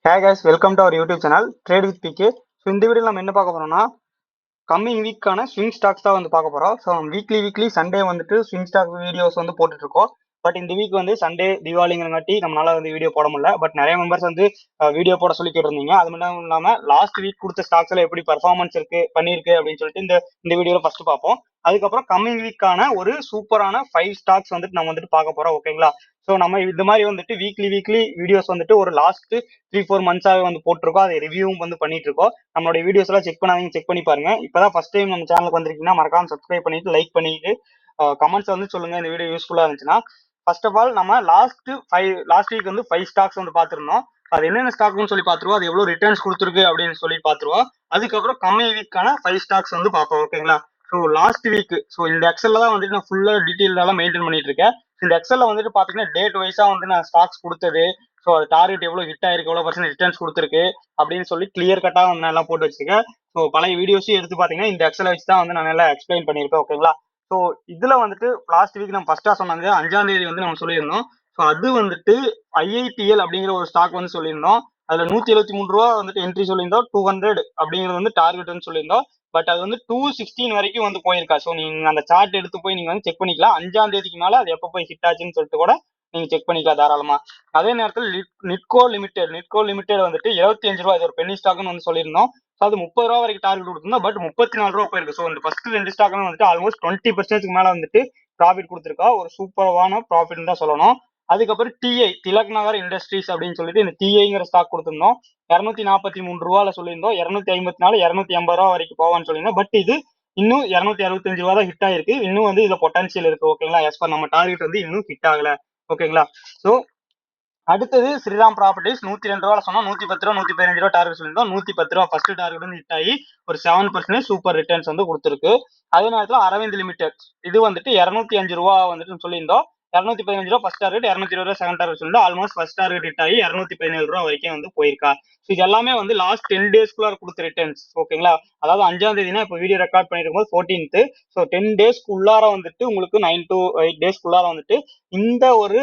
Hey guys, welcome to our YouTube channel Trade with PK. So இந்த வீடியோவில் நம்ம என்ன பார்க்க போறோம்னா கம்மிங் வீக்கான ஸ்விங் ஸ்டாக்ஸ் தான் வந்து பார்க்க போறோம். ஸோ வீக்லி சண்டே வந்துட்டு ஸ்விங் ஸ்டாக் வீடியோஸ் வந்து போட்டுட்டு இருக்கோம். பட் இந்த வீக் வந்து சண்டே தீபாவளிங்கிறங்காட்டி நம்மளால வந்து வீடியோ போட முடியல. பட் நிறைய மெம்பர்ஸ் வந்து வீடியோ போட சொல்லி கேட்டிருந்தீங்க. அது மட்டும் இல்லாம லாஸ்ட் வீக் கொடுத்த ஸ்டாக்ஸ் எல்லாம் எப்படி பர்ஃபார்மன்ஸ் பண்ணிருக்கு அப்படின்னு சொல்லிட்டு இந்த வீடியோல ஃபர்ஸ்ட் பார்ப்போம். அதுக்கப்புறம் கம்மிங் வீக்கான ஒரு சூப்பரான 5 ஸ்டாக்ஸ் வந்துட்டு நம்ம வந்துட்டு பார்க்க போறோம். ஓகேங்களா? ஸோ நம்ம இந்த மாதிரி வந்துட்டு வீக்லி வீடியோஸ் வந்துட்டு ஒரு லாஸ்ட் 3-4 மந்த்ஸாக வந்து போட்டிருக்கோம். அதை ரிவ்யூவும் வந்து பண்ணிட்டு இருக்கோம். நம்மளோட வீடியோஸ் எல்லாம் செக் பண்ணாதீங்க, செக் பண்ணி பாருங்க. இப்பதான் ஃபர்ஸ்ட் டைம் நம்ம சேனலுக்கு வந்திருக்கீங்கன்னா மறக்காம சப்ஸ்கிரைப் பண்ணிட்டு லைக் பண்ணிட்டு கமெண்ட்ஸ் வந்து சொல்லுங்க இந்த வீடியோ யூஸ்ஃபுல்லா இருந்துச்சுன்னா. ஃபர்ஸ்ட் ஆஃப் ஆல் நம்ம லாஸ்ட் வீக் வந்து 5 ஸ்டாக்ஸ் வந்து பார்த்துருந்தோம். அது என்னென்ன ஸ்டாக்னு சொல்லி பார்த்துருவோம், அது எவ்வளவு ரிட்டர்ன்ஸ் கொடுத்துருக்கு அப்படின்னு சொல்லி பார்த்துருவோம். அதுக்கப்புறம் கம்மி வீக்கான 5 ஸ்டாக்ஸ் வந்து பார்ப்போம். ஓகேங்களா? ஸோ லாஸ்ட் வீக் இந்த எக்ஸல்ல தான் வந்துட்டு நான் ஃபுல்லா டீட்டெயிலாம் மெயின்டைன் பண்ணிட்டு இருக்கேன். இந்த எக்ஸல்ல வந்துட்டு பாத்தீங்கன்னா டேட் வைஸா வந்து நான் ஸ்டாக்ஸ் கொடுத்தது, ஸோ அது டார்கெட் எவ்வளவு ஹிட் ஆயிருக்கு, எவ்வளவு பர்சன்ட் ரிட்டர்ன்ஸ் கொடுத்துருக்கு அப்படின்னு சொல்லி கிளியர் கட்டா வந்து நான் எல்லாம் போட்டு வச்சிருக்கேன். ஸோ பழைய வீடியோஸும் எடுத்து பாத்தீங்கன்னா இந்த எக்ஸலை வச்சு தான் வந்து நான் நல்லா எக்ஸ்பிளைன் பண்ணியிருப்பேன். ஓகேங்களா? ஸோ இதுல வந்துட்டு லாஸ்ட் வீக் நம்ம ஃபர்ஸ்டா சொன்னாங்க 5ஆம் தேதி வந்து நம்ம சொல்லியிருந்தோம். ஸோ அது வந்துட்டு IITL அப்படிங்கிற ஒரு ஸ்டாக் வந்து சொல்லியிருந்தோம். அதுல 173 ரூபா வந்துட்டு என்ட்ரி சொல்லியிருந்தோம். 200 அப்படிங்கிறது வந்து டார்கெட் சொல்லியிருந்தோம். பட் அது வந்து 216 வரைக்கும் வந்து போயிருக்கா. ஸோ நீங்க அந்த சார்ட் எடுத்து போய் நீங்க வந்து செக் பண்ணிக்கலாம். 5ஆம் தேதிக்கு மேல அது எப்போ போய் ஹிட் ஆச்சுன்னு சொல்லிட்டு கூட நீங்க செக் பண்ணிக்கலாம் தாராளமா. அதே நேரத்தில் நிட்கோ லிமிடெட் வந்துட்டு 75 ரூபா, இது ஒரு பென்னி ஸ்டாக்னு வந்து சொல்லியிருந்தோம். ஸோ அது 30 ரூபா வரைக்கும் டார்கெட் கொடுத்திருந்தோம். பட் 34 ரூபா போயிருக்கு. ஸோ இந்த ஃபர்ஸ்ட் 2 ஸ்டாக் வந்துட்டு ஆல்மோஸ்ட் 20% மேல வந்துட்டு ப்ராஃபிட் கொடுத்துருக்கா. ஒரு சூப்பரான ப்ராஃபிட் தான் சொல்லணும். அதுக்கப்புறம் திலக் நகர் இண்டஸ்ட்ரீஸ் அப்படின்னு சொல்லிட்டு இந்த டிஐங்கிற ஸ்டாக் கொடுத்திருந்தோம். 243 ரூபால சொல்லியிருந்தோம். 254 280 ரூபா வரைக்கும் போவான்னு சொல்லியிருந்தோம். பட் இது இன்னும் 265 ரூபா தான் ஹிட் ஆயிருக்கு. இன்னும் வந்து இதுல பொட்டன்சியல் இருக்கு. ஓகேங்களா? எஸ் பர் நம்ம டார்கெட் வந்து இன்னும் ஹிட் ஆகல. ஓகேங்களா? ஸோ அடுத்தது ஸ்ரீராம் ப்ராப்பர்ட்டிஸ் 102 ரூபா சொன்னா 110 ரூபா 115 ரூபா டார்கெட் சொல்லியிருந்தோம். 110 ரூபா ஃபர்ஸ்ட் டார்கெட் வந்து ஹிட் ஆகி ஒரு 7% சூப்பர் ரிட்டர்ன்ஸ் வந்து கொடுத்துருக்கு. அதே நேரத்தில் அரவிந்த் லிமிடெட் இது வந்துட்டு 205 ரூபா வந்துட்டு சொல்லியிருந்தோம். 215 ரூபா ஃபர்ஸ்ட் டார்கெட், 220 ரூபா செகண்ட் டார்கெட் சொல்லிட்டு ஆல்மோஸ்ட் ஃபர்ஸ்ட் டார்கெட் ஹிட் ஆகி 217 ரூபா வரைக்கும் வந்து போயிருக்கா. இது எல்லாமே வந்து லாஸ்ட் 10 டேஸ்க்குள்ள கொடுத்த ரிட்டர்ன்ஸ். ஓகேங்களா? அதாவது 5ஆம் தேதினா இப்போ வீடியோ ரெக்கார்ட் பண்ணிட்டு இருக்கும்போது 14th. ஸோ 10 டேஸ்க்குள்ளார வந்துட்டு உங்களுக்கு 9 to 8 டேஸ்க்குள்ளார வந்துட்டு இந்த ஒரு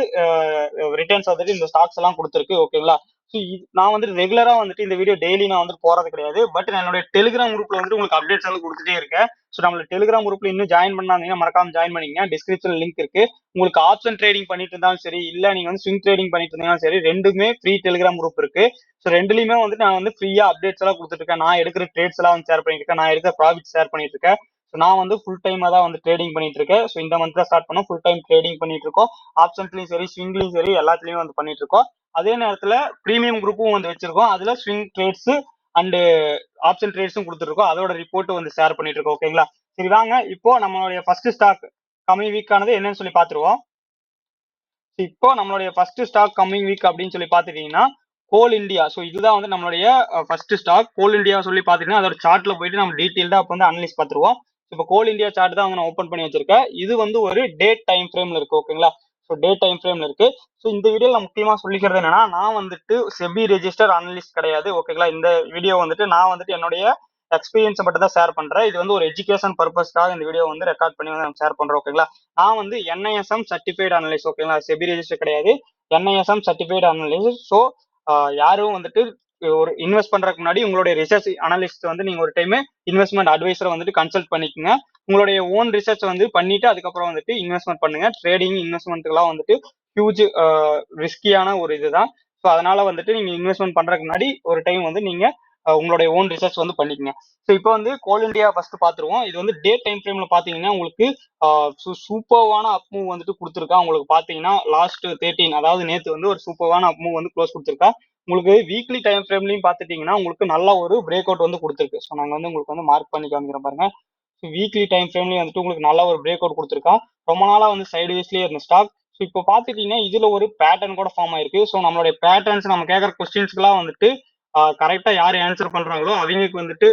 ரிட்டர்ன்ஸ் வந்துட்டு இந்த ஸ்டாக்ஸ் எல்லாம் கொடுத்துருக்கு. ஓகேங்களா? ஸோ நான் வந்துட்டு ரெகுலரா வந்துட்டு இந்த வீடியோ டெய்லி நான் வந்துட்டு போறது கிடையாது. பட் என்னுடைய டெலிகிராம் குரூப்ல வந்துட்டு உங்களுக்கு அப்டேட்ஸ் எல்லாம் கொடுத்துட்டே இருக்கேன். ஸோ நம்மளோட டெலிகிராம் குரூப்ல இன்னும் ஜாயின் பண்ணாதீங்கன்னா மறக்காம ஜாயின் பண்ணிக்கங்க. டிஸ்கிரிப்ஷன் லிங்க் இருக்கு. உங்களுக்கு ஆப்ஷன் ட்ரேடிங் பண்ணிட்டு இருந்தாலும் சரி, இல்ல நீங்க வந்து ஸ்விங் ட்ரேடிங் பண்ணிட்டு இருந்தாலும் சரி, ரெண்டுமே ஃப்ரீ டெலிகிராம் குரூப் இருக்கு. ஸோ ரெண்டுலயுமே வந்துட்டு நான் வந்து ஃப்ரீயா அப்டேட்ஸ் எல்லாம் கொடுத்துட்டு இருக்கேன். நான் எடுக்கிற ட்ரேட்ஸ் எல்லாம் வந்து ஷேர் பண்ணிட்டு இருக்கேன். நான் எடுக்கிற ப்ராஃபிட் ஷேர் பண்ணிட்டு இருக்கேன். ஸோ நான் வந்து ஃபுல் டைமா தான் வந்து ட்ரேடிங் பண்ணிட்டு இருக்கேன். ஸோ இந்த மந்த் தான் ஸ்டார்ட் பண்ணோம். ஃபுல் டைம் ட்ரேடிங் பண்ணிட்டு இருக்கோம். ஆப்ஷன்ஸ்லயும் சரி, ஸ்விங்லயும் சரி, எல்லாத்துலயும் வந்து பண்ணிட்டு இருக்கோம். அதே நேரத்துல பிரீமியம் குரூப்பும் வந்து வச்சிருக்கோம். அதுல ஸ்விங் ட்ரேட்ஸ் அண்ட் ஆப்ஷன் ட்ரேட்ஸும் கொடுத்துருக்கோம். அதோட ரிப்போர்ட் வந்து ஷேர் பண்ணிட்டு இருக்கோம். ஓகேங்களா? சரி வாங்க இப்போ நம்மளுடைய ஃபர்ஸ்ட் ஸ்டாக் கம்மிங் வீக்கானது என்னன்னு சொல்லி பாத்துருவோம். இப்போ நம்மளுடைய ஃபர்ஸ்ட் ஸ்டாக் கம்மிங் வீக் அப்படின்னு சொல்லி பாத்துட்டீங்கன்னா கோல் இந்தியா. ஸோ இதுதான் வந்து நம்மளுடைய ஃபர்ஸ்ட் ஸ்டாக் கோல் இந்தியா சொல்லி பாத்தீங்கன்னா அதோட சார்ட்ல போயிட்டு நம்ம டீட்டெயில்டா அப்போ வந்து அனலைஸ் பார்த்துருவோம். இப்போ கோல் இந்தியா சார்ட் தான் வந்து நான் ஓப்பன் பண்ணி வச்சிருக்கேன். இது வந்து ஒரு டேட் டைம் ஃப்ரேம்ல இருக்கு. ஓகேங்களா? ஸோ டேட் டைம் ஃப்ரேம்ல இருக்கு. ஸோ இந்த வீடியோல நான் முக்கியமா சொல்லிக்கிறது என்னன்னா, நான் வந்துட்டு செபி ரெஜிஸ்டர் அனலிஸ்ட் கிடையாது. ஓகேங்களா? இந்த வீடியோ வந்துட்டு நான் வந்துட்டு என்னுடைய எக்ஸ்பீரியன்ஸ் மட்டும் தான் ஷேர் பண்றேன். இது வந்து ஒரு எஜுகேஷன் பர்பஸ்க்காக இந்த வீடியோ வந்து ரெக்கார்ட் பண்ணி வந்து ஷேர் பண்றோம். ஓகேங்களா? நான் வந்து NISM சர்டிஃபைட் அனலிஸ்ட். ஓகேங்களா? செபி ரெஜிஸ்டர் கிடையாது. NISM certified analyst. ஸோ யாரும் வந்துட்டு ஒரு இன்வெஸ்ட் பண்றதுக்கு முன்னாடி உங்களுடைய ரிசர்ச் அனலிஸ்ட் வந்து நீங்க ஒரு டைம் இன்வெஸ்ட்மெண்ட் அட்வைசரை வந்துட்டு கன்சல்ட் பண்ணிக்கோங்க. உங்களுடைய ஓன் ரிசர்ச் வந்து பண்ணிட்டு அதுக்கப்புறம் வந்துட்டு இன்வெஸ்ட்மெண்ட் பண்ணுங்க. ட்ரேடிங் இன்வெஸ்ட்மெண்ட்லாம் வந்துட்டு ஹியூஜ் ரிஸ்கியான ஒரு இதுதான். ஸோ அதனால வந்துட்டு நீங்க இன்வெஸ்ட்மெண்ட் பண்றதுக்கு முன்னாடி ஒரு டைம் வந்து நீங்க உங்களுடைய ஓன் ரிசர்ச் வந்து பண்ணிக்கங்க. ஸோ இப்போ வந்து கோல் இந்தியா ஃபர்ஸ்ட் பாத்துருவோம். இது வந்து டே டைம் ஃப்ரேம்ல பாத்தீங்கன்னா உங்களுக்கு சூப்பர்வான அப் மூவ் வந்துட்டு கொடுத்துருக்கா. உங்களுக்கு பாத்தீங்கன்னா லாஸ்ட் 13 அதாவது நேத்து வந்து ஒரு சூப்பர்வான அப் மூவ் வந்து க்ளோஸ் கொடுத்துருக்கா. உங்களுக்கு வீக்லி டைம் ஃப்ரேம்லயும் பாத்துட்டீங்கன்னா உங்களுக்கு நல்ல ஒரு பிரேக் அவுட் வந்து கொடுத்துருக்கு. ஸோ நாங்க வந்து உங்களுக்கு வந்து மார்க் பண்ணி காமிக்கிறோம் பாருங்க. வீக்லி டைம் ஃப்ரேம்லயும் வந்துட்டு உங்களுக்கு நல்ல ஒரு பிரேக் அவுட் கொடுத்துருக்கா. ரொம்ப நாளா வந்து சைடு வேஸ்லயே இருந்த ஸ்டாக். ஸோ இப்போ பாத்துட்டீங்கன்னா இதுல ஒரு பேட்டர்ன் கூட ஃபார்ம் ஆயிருக்கு. ஸோ நம்மளுடைய பேட்டர்ன்ஸ் நம்ம கேட்கற கொஸ்டின்ஸ்க்குலாம் வந்துட்டு கரெக்டா யார் ஆன்சர் பண்றாங்களோ அவங்களுக்கு வந்துட்டு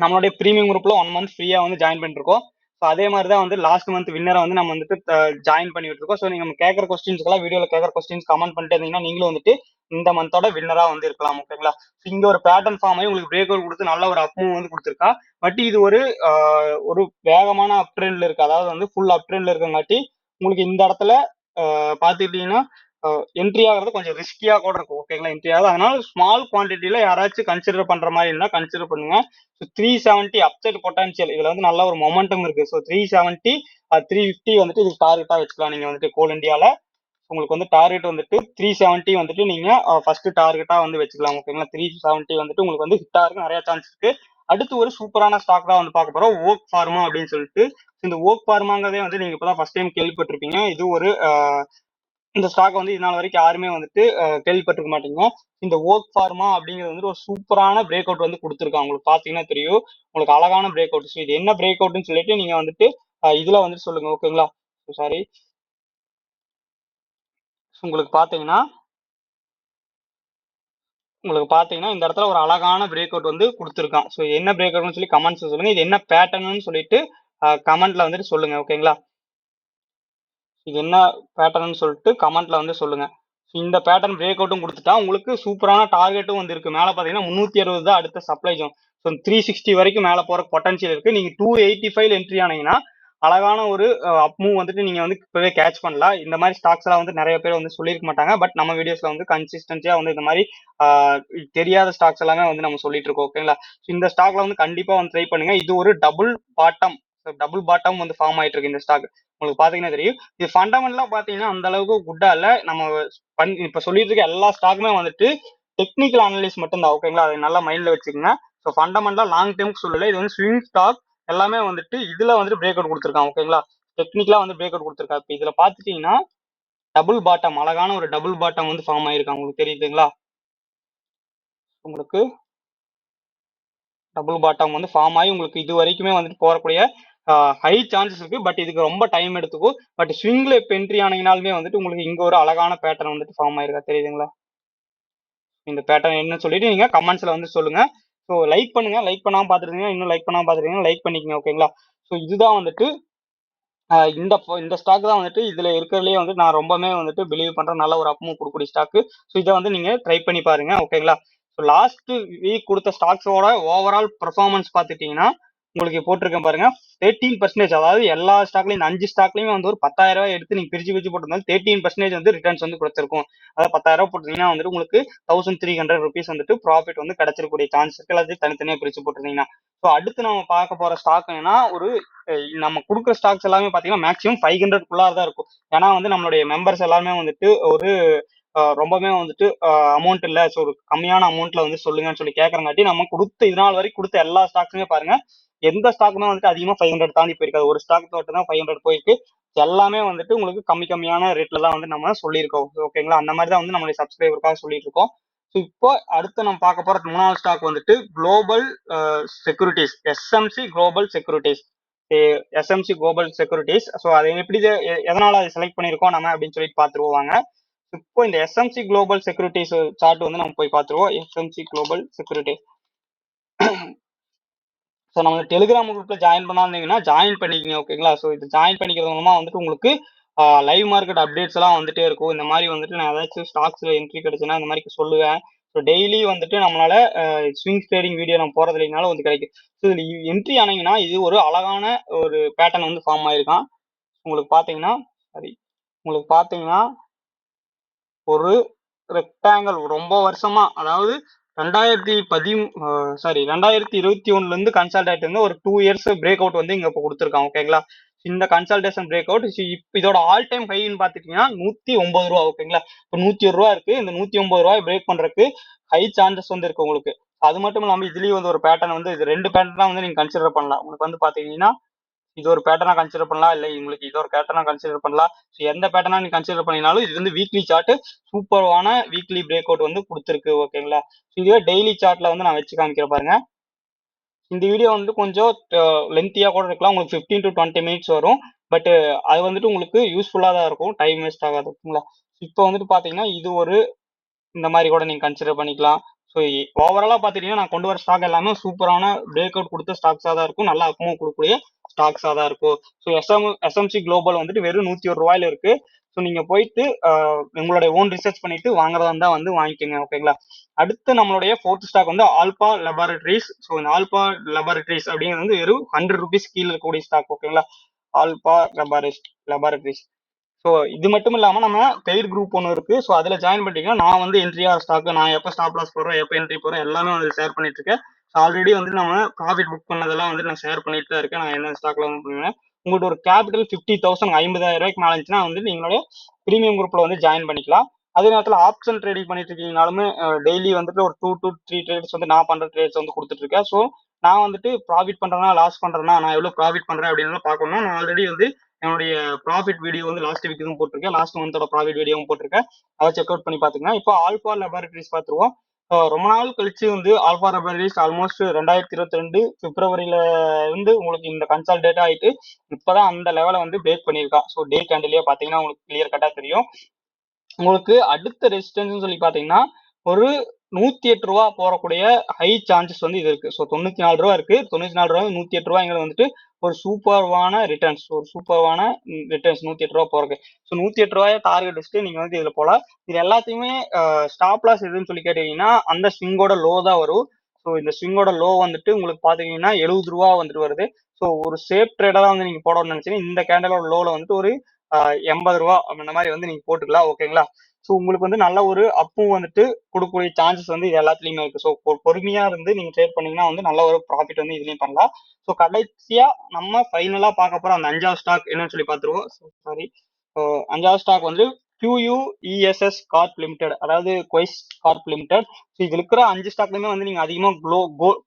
நம்மளுடைய பிரீமியம் குரூப்ல 1 மந்த் ஃப்ரீயா வந்து ஜாயின் பண்ணிருக்கோம். ஸோ அதே மாதிரி தான் வந்து லாஸ்ட் மந்த் வின்னரை வந்து நம்ம வந்துட்டு ஜாயின் பண்ணி விட்டுருக்கோம். ஸோ நீங்க கேட்கற கொஸ்டின்ஸ்க்கெல்லாம் வீடியோல கேட்கற கொஸ்டின்ஸ் கமெண்ட் பண்ணிட்டு இருந்தீங்கன்னா நீங்களும் வந்துட்டு இந்த மந்தோட வின்னரா வந்து இருக்கலாம். ஓகேங்களா? இங்க ஒரு பேட்டர்ன் ஃபார்ம் ஆகி உங்களுக்கு பிரேக் அவுட் கொடுத்து நல்ல ஒரு அப் மூவ் வந்து கொடுத்துருக்கா. பட் இது ஒரு வேகமான அப் ட்ரெண்ட்ல இருக்கு. அதாவது வந்து ஃபுல் அப் ட்ரெண்ட்ல இருக்கங்காட்டி உங்களுக்கு இந்த இடத்துல பாத்துக்கிட்டீங்கன்னா என்ட்ரி ஆகிறது கொஞ்சம் ரிஸ்கியா கூட இருக்கும். ஓகேங்களா, என்ட்ரி ஆகுது. அதனால ஸ்மால் குவான்டிட்டியில யாராச்சும் கன்சிடர் பண்ற மாதிரி இருந்தா கன்சிடர் பண்ணுங்க. ஸோ 370 அப்சைட் பொட்டான்சியல் இதுல வந்து நல்ல ஒரு மொமெண்டம் இருக்கு. ஸோ 370 350 வந்துட்டு இது டார்கெட்டா வச்சுக்கலாம். நீங்க வந்துட்டு கோல் இந்தியால உங்களுக்கு வந்து டார்கெட் வந்துட்டு 370 வந்துட்டு நீங்க ஃபர்ஸ்ட் டார்கெட்டா வந்து வச்சுக்கலாம். ஓகேங்களா, 370 வந்துட்டு உங்களுக்கு வந்து ஹிட் ஆகிறதுக்கு நிறைய சான்ஸ் இருக்கு. அடுத்து ஒரு சூப்பரான ஸ்டாக் தான் வந்து பார்க்க போறோம், ஓக் ஃபார்மா அப்படின்னு சொல்லிட்டு. இந்த ஓக் ஃபார்மாங்கிறதே வந்து நீங்க இப்பதான் ஃபர்ஸ்ட் டைம் கேள்விப்பட்டிருப்பீங்க. இது ஒரு இந்த ஸ்டாக் வந்து இதனால வரைக்கும் யாருமே வந்துட்டு கேள்விப்பட்டிருக்க மாட்டீங்க. இந்த ஓக் ஃபார்மா அப்படிங்கிறது வந்து ஒரு சூப்பரான பிரேக் அவுட் வந்து கொடுத்துருக்காங்க. உங்களுக்கு பாத்தீங்கன்னா தெரியும், உங்களுக்கு அழகான பிரேக் அவுட். இது என்ன பிரேக் அவுட்னு சொல்லிட்டு நீங்க வந்துட்டு இதுல வந்துட்டு சொல்லுங்க. ஓகேங்களா, சாரி, உங்களுக்கு பாத்தீங்கன்னா இந்த இடத்துல ஒரு அழகான பிரேக் அவுட் வந்து கொடுத்துருக்கான். ஸோ என்ன பிரேக் அவுட்னு சொல்லி கமெண்ட்ஸ் சொல்லுங்க. இது என்ன பேட்டர்ன்னு சொல்லிட்டு கமெண்ட்ல வந்துட்டு சொல்லுங்க. ஓகேங்களா, இது என்ன பேட்டர்ன்னு சொல்லிட்டு கமெண்ட்ல வந்து சொல்லுங்க. இந்த பேட்டர்ன் பிரேக் அவுட்டும் கொடுத்துட்டா உங்களுக்கு சூப்பரான டார்கெட்டும் வந்து இருக்கு. மேல பாத்தீங்கன்னா 360 தான் அடுத்த சப்ளை ஜோன். ஸோ 360 வரைக்கும் மேல போற பொட்டன்ஷியல் இருக்கு. நீங்க 285 என்ட்ரி ஆனீங்கன்னா அழகான ஒரு அப் மூவ் வந்துட்டு நீங்க வந்து இப்பவே கேட்ச் பண்ணலாம். இந்த மாதிரி ஸ்டாக்ஸ் எல்லாம் வந்து நிறைய பேர் வந்து சொல்லியிருக்க மாட்டாங்க. பட் நம்ம வீடியோஸ்ல வந்து கன்சிஸ்டன்சியா வந்து இந்த மாதிரி தெரியாத ஸ்டாக்ஸ் எல்லாமே வந்து நம்ம சொல்லிட்டு இருக்கோம். ஓகேங்களா, இந்த ஸ்டாக்ல வந்து கண்டிப்பா வந்து ட்ரை பண்ணுங்க. இது ஒரு டபுள் பாட்டம் வந்து ஃபார்ம் ஆயிட்டு இருக்கு இந்த ஸ்டாக். உங்களுக்கு பாத்தீங்கன்னா தெரியும். இது ஃபண்டமெண்டலா பாத்தீங்கன்னா அந்த அளவுக்கு குட்டா இல்ல. நம்ம இப்ப சொல்லிட்டு இருக்க எல்லா ஸ்டாக்குமே வந்துட்டு டெக்னிக்கல் அனலிஸ் மட்டும் தான். ஓகேங்களா, அதை நல்லா மைண்ட்ல வச்சுக்கோங்க. ஸோ ஃபண்டமெண்டலா லாங் டேர்ம்க்கு சொல்லல. இது வந்து ஸ்விங் ஸ்டாக் எல்லாமே வந்துட்டு இதுல வந்துட்டு பிரேக் அவுட் கொடுத்துருக்காங்க. ஓகேங்களா, டெக்னிக்கலா வந்து பிரேக் அவுட் கொடுத்துருக்கா. இப்போ இதுல பாத்துட்டீங்கன்னா டபுள் பாட்டம், அழகான ஒரு டபுள் பாட்டம் வந்து ஃபார்ம் ஆயிருக்காங்க. உங்களுக்கு தெரியுதுங்களா, உங்களுக்கு டபுள் பாட்டம் வந்து ஃபார்ம் ஆகி உங்களுக்கு இது வரைக்குமே வந்துட்டு போறக்கூடிய ஹை சான்சஸ் இருக்கு. பட் இதுக்கு ரொம்ப டைம் எடுத்துக்கும். பட் ஸ்விங்ல இப்போ என்ட்ரி ஆனீங்கனாலுமே வந்துட்டு உங்களுக்கு இங்க ஒரு அழகான பேட்டர்ன் வந்துட்டு ஃபார்ம் ஆயிருக்கா, தெரியுதுங்களா. இந்த பேட்டர்ன் என்னன்னு சொல்லிட்டு நீங்க கமெண்ட்ஸ்ல வந்து சொல்லுங்க. ஸோ லைக் பண்ணுங்க. லைக் பண்ணாம பாத்துருக்கீங்க, இன்னும் லைக் பண்ணாம பாத்துருக்கீங்க, லைக் பண்ணிக்கங்க. ஓகேங்களா, ஸோ இதுதான் வந்துட்டு இந்த ஸ்டாக் தான் வந்துட்டு இதுல இருக்கிறதுலயே வந்து நான் ரொம்பவே வந்துட்டு பிலீவ் பண்ற நல்ல ஒரு அப்மூவ் கொடுக்கக்கூடிய ஸ்டாக். ஸோ இதை வந்து நீங்க ட்ரை பண்ணி பாருங்க. ஓகேங்களா, ஸோ லாஸ்ட் வீக் கொடுத்த ஸ்டாக்ஸோட ஓவரால் பெர்ஃபார்மன்ஸ் பார்த்துட்டீங்கன்னா உங்களுக்கு போட்டிருக்கேன் பாருங்க, 13%. அதாவது எல்லா ஸ்டாக்லயும் இந்த 5 ஸ்டாக்லயுமே வந்து ஒரு 10,000 ரூபாய் எடுத்து நீங்க பிரிச்சு போட்டிருந்தாலும் 13% வந்து ரிட்டர்ன்ஸ் வந்து கொடுத்துருக்கும். அதாவது 10,000 ரூபாய் போட்டிருந்தீங்கன்னா வந்துட்டு உங்களுக்கு 1300 rupees வந்துட்டு ப்ராஃபிட் வந்து கிடைச்சிருக்கூடிய சான்ஸ் இருக்கு. எல்லாத்தையும் தனித்தனியா பிரிச்சு போட்டிருந்தீங்கன்னா. ஸோ அடுத்து நம்ம பார்க்க போற ஸ்டாக் என்னன்னா, ஒரு நம்ம கொடுக்குற ஸ்டாக்ஸ் எல்லாமே பாத்தீங்கன்னா மேக்ஸிமம் 500 தான் இருக்கும். ஏன்னா வந்து நம்மளுடைய மெம்பர்ஸ் எல்லாருமே வந்துட்டு ஒரு ரொம்பவே வந்துட்டு அமௌண்ட் இல்ல, ஸோ ஒரு கம்மியான அமௌண்ட்ல வந்து சொல்லுங்கன்னு சொல்லி கேட்கறங்காட்டி நம்ம கொடுத்த இது நாள் வரைக்கும் கொடுத்த எல்லா ஸ்டாக்ஸுமே பாருங்க, எந்த ஸ்டாக்குமே வந்துட்டு அதிகமா 500 தாண்டி போயிருக்காது. ஒரு ஸ்டாக் மட்டும் தான் 500 போயிருக்கு. எல்லாமே வந்துட்டு உங்களுக்கு கம்மியான ரேட்ல தான் வந்து நம்ம சொல்லியிருக்கோம். ஓகேங்களா, அந்த மாதிரி தான் வந்து நம்மளுடைய சப்ஸ்கிரைபருக்காக சொல்லிட்டு இருக்கோம். ஸோ இப்போ அடுத்து நம்ம பார்க்க போற 3வது ஸ்டாக் வந்துட்டு global securities, SMC global securities. SMC global securities. So அதை எப்படி எதனால அதை செலக்ட் பண்ணியிருக்கோம் நம்ம அப்படின்னு சொல்லிட்டு பார்த்துருவோம் வாங்க. இப்போ இந்த எஸ்எம்சி குளோபல் செக்யூரிட்டிஸ் சார்ட் வந்து நம்ம போய் பார்த்துருவோம். SMC global securities. ஸோ நம்ம டெலிகிராம் குரூப்ல ஜாயின் பண்ணாந்தீங்கன்னா ஜாயின் பண்ணிக்கங்க. ஓகேங்களா, ஸோ இது ஜாயின் பண்ணிக்கிறது மூலமா வந்துட்டு உங்களுக்கு லைவ் மார்க்கெட் அப்டேட்ஸ் எல்லாம் வந்துட்டே இருக்கும். இந்த மாதிரி வந்துட்டு நான் ஏதாச்சும் ஸ்டாக்ஸ்ல என்ட்ரி கிடைச்சுன்னா இந்த மாதிரி சொல்லுவேன். ஸோ டெய்லி வந்துட்டு நம்மளால ஸ்விங் ட்ரேடிங் வீடியோ நம்ம போறது இல்லைனாலும் வந்து கிடைக்கும். ஸோ இதுல என்ட்ரி ஆனீங்கன்னா இது ஒரு அழகான ஒரு பேட்டர்ன் வந்து ஃபார்ம் ஆயிருக்கான். உங்களுக்கு பாத்தீங்கன்னா சரி, உங்களுக்கு பாத்தீங்கன்னா ஒரு ரெக்டாங்கிள் ரொம்ப வருஷமா, அதாவது 2021 இருந்து கன்சல்டேட் வந்து ஒரு 2 இயர்ஸ் பிரேக் அவுட் வந்து இங்க இப்போ கொடுத்துருக்கான். ஓகேங்களா, இந்த கன்சல்டேஷன் பிரேக் அவுட் இதோட ஆல் டைம் ஹைன்னு பாத்துட்டீங்கன்னா 109 ரூபா. ஓகேங்களா, இப்போ 101 ரூபா இருக்கு. இந்த 109 ரூபாய் பிரேக் பண்றதுக்கு ஹை சான்சஸ் வந்து இருக்கு உங்களுக்கு. அது மட்டும் இல்லாம இதுலயும் வந்து ஒரு பேட்டர்ன் வந்து இது 2 பேட்டர்ன் தான் வந்து நீங்க கன்சிடர் பண்ணலாம். உங்களுக்கு வந்து பாத்தீங்கன்னா இது ஒரு பேட்டர்னா கன்சிடர் பண்ணலாம், இல்ல உங்களுக்கு இது ஒரு பேட்டர்னா கன்சிடர் பண்ணலாம். ஸோ எந்த பேட்டர்னா நீங்க கன்சிடர் பண்ணினாலும் இது வந்து வீக்லி சார்ட் சூப்பரான வீக்லி பிரேக் அவுட் வந்து கொடுத்துருக்கு. ஓகேங்களா, இதுவே டெய்லி சார்ட்ல வந்து நான் வச்சு காமிக்கிற பாருங்க. இந்த வீடியோ வந்து கொஞ்சம் லென்த்தியா கூட இருக்கலாம், உங்களுக்கு 15 to 20 minutes வரும். பட் அது வந்துட்டு உங்களுக்கு யூஸ்ஃபுல்லா தான் இருக்கும், டைம் வேஸ்ட் ஆகாது. ஓகேங்களா, இப்போ வந்துட்டு பாத்தீங்கன்னா இது ஒரு இந்த மாதிரி கூட நீங்க கன்சிடர் பண்ணிக்கலாம். ஸோ ஓவராலா பாத்தீங்கன்னா நான் கொண்டு வர ஸ்டாக் எல்லாமே சூப்பரான பிரேக் அவுட் கொடுத்த ஸ்டாக்ஸா தான் இருக்கும், நல்லா அப்மூவ் கொடுக்கக்கூடிய ஸ்டாக்ஸா தான் இருக்கும். ஸோ எஸ்எம்சி குளோபல் வந்துட்டு வெறும் 101 ரூபாயில இருக்கு. ஸோ நீங்க போயிட்டு உங்களுடைய ஓன் ரிசர்ச் பண்ணிட்டு வாங்குறதா இருந்தா வந்து வாங்கிக்கோங்க. ஓகேங்களா, அடுத்து நம்மளுடைய 4th ஸ்டாக் வந்து ஆல்பா லெபார்டரிஸ். ஸோ இந்த ஆல்பா லெபார்டரிஸ் அப்படிங்கிறது வந்து வெறும் 100 rupees கீழே இருக்கக்கூடிய ஸ்டாக். ஓகேங்களா, ஆல்பா லெபார்டரிஸ். ஸோ இது மட்டும் இல்லாம நம்ம பெய்ட் குரூப் ஒன்று இருக்கு. ஸோ அதுல ஜாயின் பண்ணிட்டீங்கன்னா நான் வந்து என்ட்ரி ஆர் ஸ்டாக் நான் எப்போ ஸ்டாப் லாஸ் போடுறேன், எப்போ என்ட்ரி போடுறேன் எல்லாமே வந்து ஷேர் பண்ணிட்டு இருக்கேன். ஆல்ரெடி வந்து நம்ம ப்ராஃபிட் புக் பண்ணதெல்லாம் வந்து நான் ஷேர் பண்ணிட்டு தான் இருக்கேன். நான் என்ன ஸ்டாக்ல வந்து பண்ணுவேன். உங்கள்கிட்ட ஒரு கேபிட்டல் 50,000 50,000 ரூபாய்க்கு மேலே இருந்துச்சுன்னா வந்து நீங்களோட ப்ரீமியம் குரூப்ல வந்து ஜாயின் பண்ணிக்கலாம். அதே நேரத்தில் ஆப்ஷன் ட்ரேடிங் பண்ணிட்டு இருக்கீங்கனாலுமே டெய்லி வந்துட்டு ஒரு 2 to 3 ட்ரேட்ஸ் வந்து நான் பண்ற ட்ரேட்ஸ் வந்து கொடுத்துட்டு இருக்கேன். ஸோ நான் வந்துட்டு ப்ராஃபிட் பண்றேன்னா லாஸ் பண்றேன்னா நான் எவ்வளவு ப்ராஃபிட் பண்றேன் அப்படின்னு பார்க்கணும்னா நான் ஆல்ரெடி வந்து என்னுடைய ப்ராஃபிட் வீடியோ வந்து லாஸ்ட் வீக் இதுவும் போட்டிருக்கேன், லாஸ்ட் மந்தோட ப்ராஃபிட் வீடியோவும் போட்டிருக்கேன். அதை செக் அவுட் பண்ணி பாத்துக்கங்க. இப்போ ஆல்பா லெபார்டரிஸ் பார்த்துருவோம். ரொம்ப நாள் கழிச்சு வந்து ஆல்பா லெபார்டரிஸ் ஆல்மோஸ்ட் 2022 பிப்ரவரியில இருந்து உங்களுக்கு இந்த கன்சால்டேட் ஆயிட்டு இப்பதான் அந்த லெவலை வந்து பிரேக் பண்ணியிருக்கா. ஸோ டே கேண்டிலே பாத்தீங்கன்னா உங்களுக்கு கிளியர் கட்டா தெரியும். உங்களுக்கு அடுத்த ரெசிஸ்டன்ஸ் சொல்லி பாத்தீங்கன்னா ஒரு 108 ரூபா போறக்கூடிய ஹை சான்சஸ் வந்து இது இருக்கு. ஸோ 94 ரூபா இருக்கு. 94 ரூபா 108 ரூபாய்ங்கிறது வந்துட்டு ஒரு சூப்பர்வான ரிட்டர்ன்ஸ், ஒரு சூப்பர்வான ரிட்டர்ன்ஸ் 108 ரூபா போறதுக்கு. ஸோ 108 ரூபாயை டார்கெட் வச்சுட்டு நீங்க வந்து இதுல போல இது எல்லாத்தையுமே ஸ்டாப் லாஸ் எதுன்னு சொல்லி கேட்டீங்கன்னா அந்த ஸ்விங்கோட லோ தான் வரும். ஸோ இந்த ஸ்விங்கோட லோ வந்துட்டு உங்களுக்கு பாத்தீங்கன்னா 70 ரூபா வந்துட்டு வருது. ஸோ ஒரு சேஃப் ட்ரேடரா வந்து நீங்க போடணும்னு நினைச்சீங்கன்னா இந்த கேண்டலோட லோல வந்துட்டு ஒரு 80 ரூபா அந்த மாதிரி வந்து நீங்க போட்டுக்கலாம். ஓகேங்களா? ஸோ உங்களுக்கு வந்து நல்ல ஒரு அப்பும் வந்துட்டு கொடுக்கக்கூடிய சான்சஸ் வந்து இது எல்லாத்துலயுமே இருக்கு. ஸோ பொறுமையா இருந்து நீங்க ட்ரேட் பண்ணீங்கன்னா வந்து நல்ல ஒரு ப்ராஃபிட் வந்து இதுலயும் பண்ணலாம். ஸோ கடைசியா நம்ம ஃபைனலா பார்க்க போற அந்த 5வது ஸ்டாக் என்னன்னு சொல்லி பார்த்துருவோம். சாரி, 5வது ஸ்டாக் வந்து QUESS கார்ப் லிமிடெட், அதாவது குவைஸ் கார்ப் லிமிடெட். ஸோ இது இருக்கிற 5 ஸ்டாக்லுமே வந்து நீங்க அதிகமா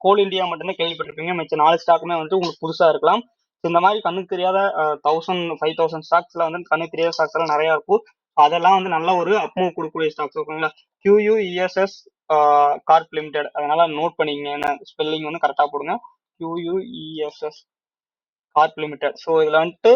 கோல் இந்தியா மட்டும்தான் கேள்விப்பட்டிருப்பீங்க. மிச்ச 4 ஸ்டாக்குமே வந்து உங்களுக்கு புதுசா இருக்கலாம். இந்த மாதிரி கண்ணுக்கு தெரியாத 1000 5000 ஸ்டாக்ஸ்ல வந்து கண்ணுக்கு தெரியாத ஸ்டாக்ஸ் எல்லாம் நிறைய இருக்கும். அதெல்லாம் வந்து நல்ல ஒரு அப்மூவ் கொடுக்கக்கூடிய ஸ்டாக்ஸ். ஓகேங்களா? QUESS கார்ப் லிமிடெட், அதனால நோட் பண்ணிக்கங்க, ஸ்பெல்லிங் வந்து கரெக்டா போடுங்க. QUESS corp limited. ஸோ இதுல வந்துட்டு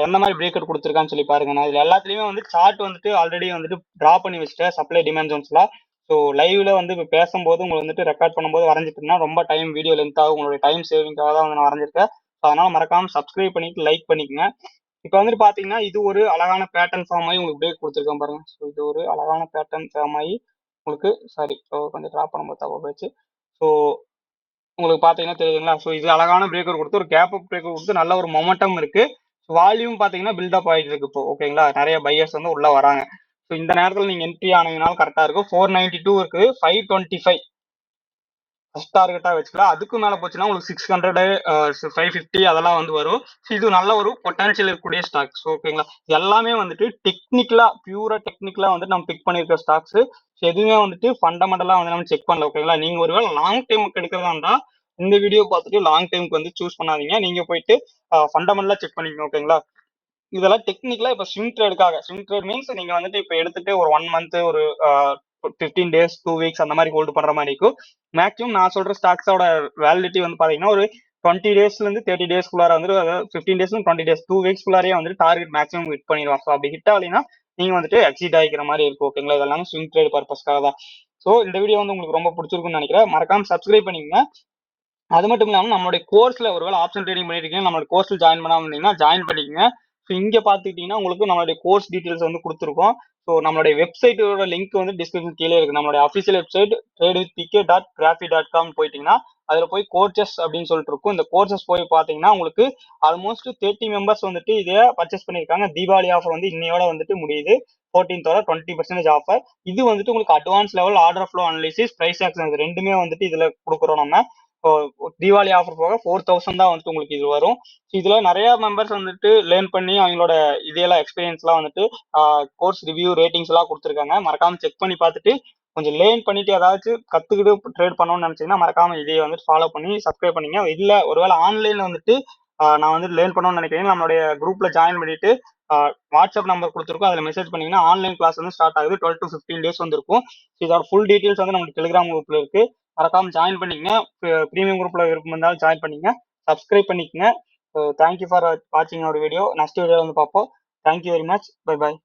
எந்த மாதிரி பிரேக்கர் கொடுத்துருக்கான்னு சொல்லி பாருங்க. நான் இதுல எல்லாத்துலயுமே வந்து சார்ட் வந்துட்டு ஆல்ரெடி வந்துட்டு டிரா பண்ணி வச்சுட்டேன் சப்ளை டிமாண்ட் ஜோன்ஸ்ல. ஸோ லைவ்ல வந்து இப்போ பேசும்போது உங்களுக்கு வந்துட்டு ரெக்கார்ட் பண்ணும்போது வரைஞ்சிட்டுனா ரொம்ப டைம் வீடியோ லென்த் ஆகும். உங்களுடைய டைம் சேவிங்காக தான் வந்து நான் வரைஞ்சிருக்கேன். அதனால மறக்காம சப்ஸ்கிரைப் பண்ணிட்டு லைக் பண்ணிக்கங்க. இப்போ வந்துட்டு பாத்தீங்கன்னா இது ஒரு அழகான பேட்டர்ன் ஃபார்ம் ஆகி உங்களுக்கு பிரேக் கொடுத்துருக்கேன் பாருங்க. ஸோ இது ஒரு அழகான பேட்டர்ன் ஃபார்ம் ஆகி உங்களுக்கு சாரி கொஞ்சம் ட்ராப் பண்ணும்போது தப்பா போயிடுச்சு. ஸோ உங்களுக்கு பாத்தீங்கன்னா தெரியுதுங்களா? ஸோ இது அழகான பிரேக்கர் கொடுத்து ஒரு கேப் அப் பிரேக்கர் கொடுத்து நல்ல ஒரு மொமெண்டம் இருக்கு. வால்யூம் பாத்தீங்கன்னா பில்டப் ஆயிட்டு இருக்கு இப்போ. ஓகேங்களா? நிறைய பையர்ஸ் வந்து உள்ள வராங்க. ஸோ இந்த நேரத்தில் நீங்க என்ட்ரி ஆனீங்கனாலும் கரெக்டா இருக்கும். 492 இருக்கு, 525 ஃபர்ஸ்ட் டார்கெட்டா வச்சுக்கலாம். அதுக்கு மேல போச்சுன்னா உங்களுக்கு 600 550 அதெல்லாம் வந்து வரும். இது நல்ல ஒரு பொட்டன்ஷியல் இருக்கக்கூடிய ஸ்டாக்ஸ். ஓகேங்களா? எல்லாமே வந்துட்டு டெக்னிக்கலா பியூரா டெக்னிக்கலா வந்து நம்ம பிக் பண்ணிருக்க ஸ்டாக்ஸ். எதுவுமே வந்துட்டு ஃபண்டமெண்டலா வந்து நம்ம செக் பண்ணல. ஓகேங்களா? நீங்க ஒருவேளை லாங் டைமுக்கு எடுக்கிறதா இருந்தா இந்த வீடியோ பார்த்துட்டு லாங் டைமுக்கு வந்து சூஸ் பண்ணாதீங்க. நீங்க போயிட்டு ஃபண்டமெண்டலா செக் பண்ணிக்கணும். ஓகேங்களா? இதெல்லாம் டெக்னிக்கலா இப்ப ஸ்விங் ட்ரேட் மீன்ஸ் நீங்க வந்துட்டு இப்ப எடுத்துட்டு ஒரு 1 மந்த் ஒரு 15 டேஸ் 2 வீக்ஸ் அந்த மாதிரி ஹோல்டு பண்ற மாதிரி இருக்கும். மேக்ஸிமம் நான் சொல்ற ஸ்டாக்ஸோட வேலிடிட்டி வந்து பாத்தீங்கன்னா ஒரு 20 டேஸ்ல இருந்து 30 டேஸ்க்குள்ளார வந்து 15 டேஸ் 20 டேஸ் 2 வீக்ஸ்க்குள்ளாரே வந்து டார்கெட் மேக்ஸிமம் ஹிட் பண்ணிடுவாங்க. ஸோ அப்படி ஹிட் ஆகலைன்னா நீங்க வந்துட்டு எக்ஸிட் ஆகிக்கிற மாதிரி இருக்கும். ஓகேங்களா? இதெல்லாம் ஸ்விங் ட்ரேட் பர்பஸ்க்காக தான். ஸோ இந்த வீடியோ வந்து உங்களுக்கு ரொம்ப பிடிச்சிருக்குன்னு நினைக்கிறேன். மறக்காம சப்ஸ்கிரைப் பண்ணிக்கங்க. அது மட்டும் இல்லாம நம்மளுடைய கோர்ஸ்ல ஒருவேளை ஆப்ஷன் ட்ரேடிங் பண்ணிருக்கீங்க, நம்மளோட கோர்ஸ்ல ஜாயின் பண்ணாம இருந்தீங்கன்னா ஜாயின் பண்ணிக்கங்க. ஸோ இங்க பாத்துக்கிட்டீங்கன்னா உங்களுக்கு நம்மளுடைய கோர்ஸ் டீடைல்ஸ் வந்து கொடுத்துருக்கோம். ஸோ நம்மளுடைய வெப்சைட்டோட லிங்க் வந்து டிஸ்கிரிப்ஷன் கீழே இருக்கு. நம்மளுடைய அஃபிஷியல் வெப்சைட் tradewithpk.graphy.com போயிட்டீங்கன்னா அதுல போய் கோர்சஸ் அப்படின்னு சொல்லிட்டு இருக்கும். இந்த கோர்சஸ் போய் பாத்தீங்கன்னா உங்களுக்கு ஆல்மோஸ்ட் 30 மெம்பர்ஸ் வந்துட்டு இதை பர்ச்சேஸ் பண்ணிருக்காங்க. தீபாவளி ஆஃபர் வந்து இன்னையோட வந்துட்டு முடியுது. 14th 20% offer. இது வந்துட்டு உங்களுக்கு advance level order flow analysis price action ரெண்டுமே வந்துட்டு இதுல கொடுக்குறோம் நம்ம. தீபாவளி ஆஃபர் போக 4000 தான் வந்துட்டு உங்களுக்கு இது வரும். இதுல நிறைய மெம்பர்ஸ் வந்துட்டு லேர்ன் பண்ணி அவங்களோட இதெல்லாம் எக்ஸ்பீரியன்ஸ் எல்லாம் வந்துட்டு கோர்ஸ் ரிவ்யூ ரேட்டிங்ஸ் எல்லாம் கொடுத்துருக்காங்க. மறக்காம செக் பண்ணி பார்த்துட்டு கொஞ்சம் லேர்ன் பண்ணிட்டு ஏதாச்சும் கத்துக்கிட்டு ட்ரேட் பண்ணணும்னு நினைச்சீங்கன்னா மறக்காம இதையை வந்துட்டு ஃபாலோ பண்ணி சப்ஸ்கிரைப் பண்ணீங்க. இல்ல ஒருவேளை ஆன்லைன்ல வந்துட்டு நான் வந்து லேர்ன் பண்ணணும்னு நினைக்கிறேன், நம்மளுடைய குரூப்ல ஜாயின் பண்ணிட்டு வாட்ஸ்அப் நம்பர் கொடுத்துருக்கோம், அதுல மெசேஜ் பண்ணீங்கன்னா ஆன்லைன் கிளாஸ் வந்து ஸ்டார்ட் ஆகுது. 12 to 15 டேஸ் வந்து இருக்கும். இதோட ஃபுல் டீடைல்ஸ் வந்து நம்மளுக்கு டெலிகிராம் குரூப்ல இருக்கு. மறக்காம ஜாயின் பண்ணிக்கங்க. ப்ரீமியம் குரூப்ல விருப்பம் இருந்தாலும் ஜாயின் பண்ணிக்கங்க. சப்ஸ்கிரைப் பண்ணிக்கங்க. தேங்க்யூ ஃபார் வாட்சிங் அவர் வீடியோ. நெக்ஸ்ட் வீடியோ வந்து பார்ப்போம். Thank you very much. Bye bye.